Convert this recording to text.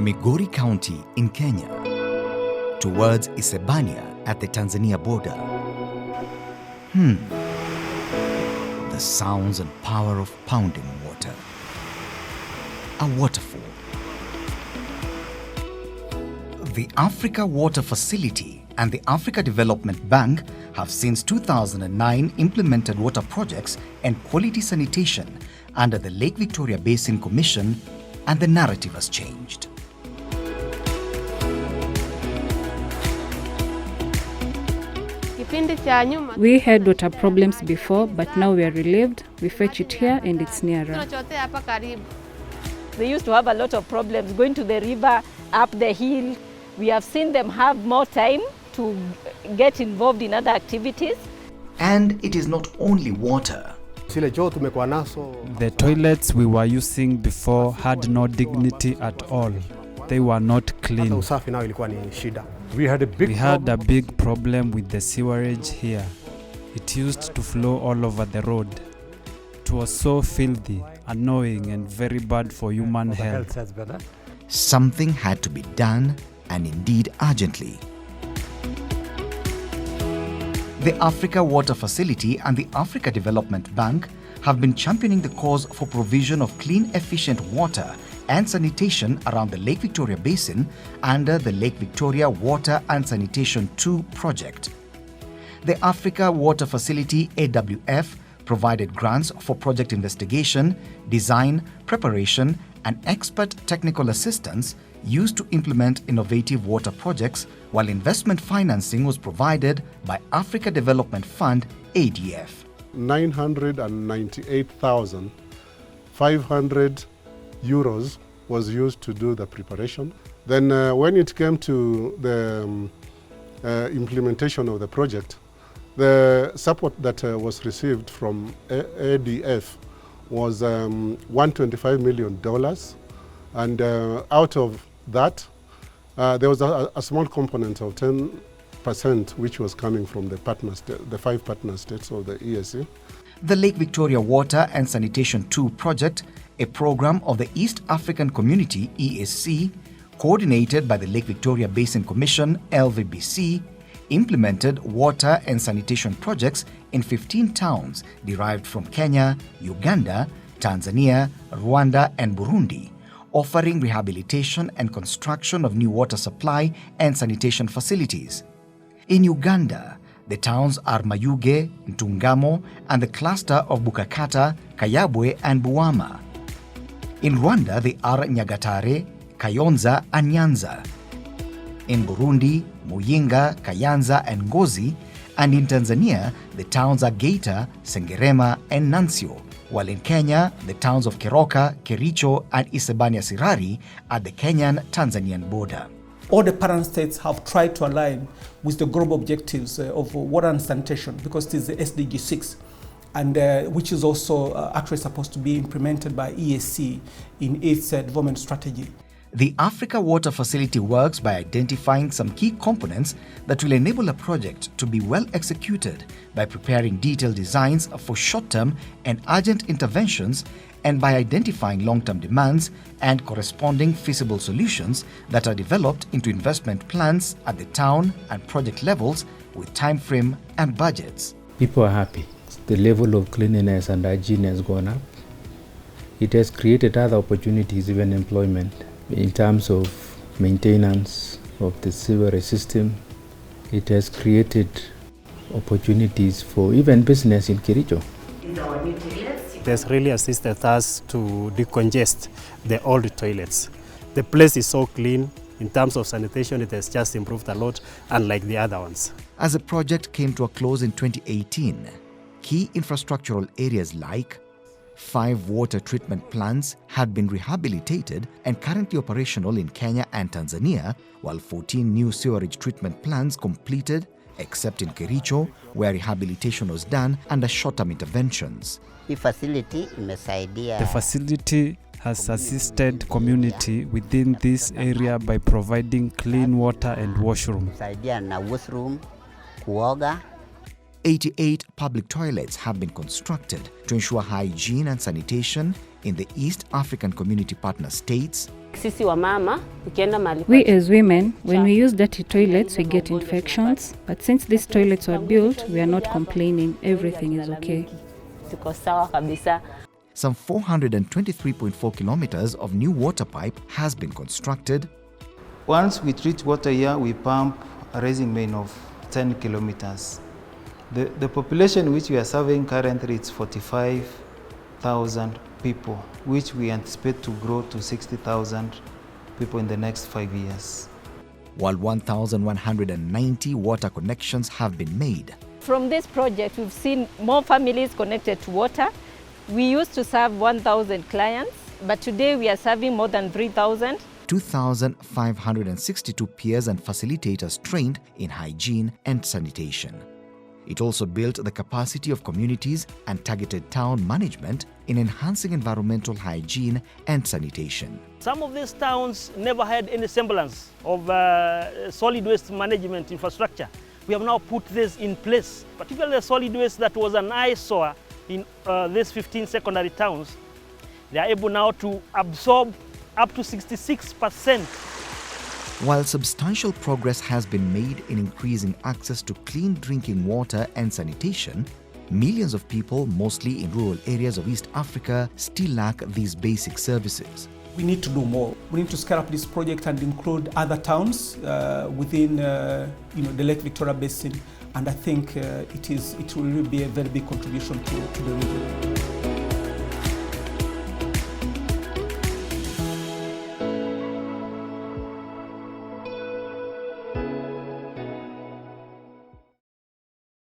Migori County in Kenya, towards Isebania at the Tanzania border. The sounds and power of pounding water. A waterfall. The Africa Water Facility and the Africa Development Bank have since 2009 implemented water projects and quality sanitation under the Lake Victoria Basin Commission, and the narrative has changed. We had water problems before, but now we are relieved. We fetch it here and it's nearer. They used to have a lot of problems going to the river, up the hill. We have seen them have more time to get involved in other activities. And it is not only water. The toilets we were using before had no dignity at all. They were not clean. We had a big problem with the sewerage here. It used to flow all over the road. It was so filthy, annoying, and very bad for human health. Something had to be done, and indeed urgently. The Africa Water Facility and the Africa Development Bank have been championing the cause for provision of clean, efficient water and sanitation around the Lake Victoria Basin under the Lake Victoria Water and Sanitation II project. The Africa Water Facility AWF provided grants for project investigation, design, preparation, and expert technical assistance used to implement innovative water projects, while investment financing was provided by Africa Development Fund ADF. 998,500 euros was used to do the preparation. Then when it came to the implementation of the project, the support that was received from ADF was $125 million. And out of that, there was a small component of 10% which was coming from the the 5 partner states of the ESC. The Lake Victoria Water and Sanitation II project, a program of the East African Community EAC, coordinated by the Lake Victoria Basin Commission LVBC, implemented water and sanitation projects in 15 towns derived from Kenya, Uganda, Tanzania, Rwanda, and Burundi, offering rehabilitation and construction of new water supply and sanitation facilities. In Uganda, the towns are Mayuge, Ntungamo, and the cluster of Bukakata, Kayabwe, and Buwama. In Rwanda, they are Nyagatare, Kayonza, and Nyanza. In Burundi, Muyinga, Kayanza, and Ngozi, and in Tanzania, the towns are Geita, Sengerema, and Nansio, while in Kenya, the towns of Keroka, Kericho, and Isebania Sirari at the Kenyan-Tanzanian border. All the parent states have tried to align with the global objectives of water and sanitation, because it is the SDG 6, and which is also actually supposed to be implemented by EAC in its development strategy. The Africa Water Facility works by identifying some key components that will enable a project to be well executed by preparing detailed designs for short-term and urgent interventions, and by identifying long-term demands and corresponding feasible solutions that are developed into investment plans at the town and project levels with time frame and budgets. People are happy. The level of cleanliness and hygiene has gone up. It has created other opportunities, even employment, in terms of maintenance of the sewerage system. It has created opportunities for even business in Kericho. It has really assisted us to decongest the old toilets. The place is so clean. In terms of sanitation, it has just improved a lot, unlike the other ones. As the project came to a close in 2018, key infrastructural areas like 5 water treatment plants had been rehabilitated and currently operational in Kenya and Tanzania, while 14 new sewerage treatment plants completed, except in Kericho, where rehabilitation was done under short-term interventions. The facility has assisted community within this area by providing clean water and washroom. 88 public toilets have been constructed to ensure hygiene and sanitation in the East African Community Partner States. We as women, when we use dirty toilets, we get infections. But since these toilets were built, we are not complaining. Everything is okay. Some 423.4 kilometers of new water pipe has been constructed. Once we treat water here, we pump a raising main of 10 kilometers. The population which we are serving currently is 45,000 people, which we anticipate to grow to 60,000 people in the next 5 years. While 1,190 water connections have been made. From this project, we've seen more families connected to water. We used to serve 1,000 clients, but today we are serving more than 3,000. 2,562 peers and facilitators trained in hygiene and sanitation. It also built the capacity of communities and targeted town management in enhancing environmental hygiene and sanitation. Some of these towns never had any semblance of solid waste management infrastructure. We have now put this in place, particularly the solid waste that was an eyesore in these 15 secondary towns. They are able now to absorb up to 66%. While substantial progress has been made in increasing access to clean drinking water and sanitation, millions of people, mostly in rural areas of East Africa, still lack these basic services. We need to do more. We need to scale up this project and include other towns within the Lake Victoria Basin, and I think it will really be a very big contribution to the region.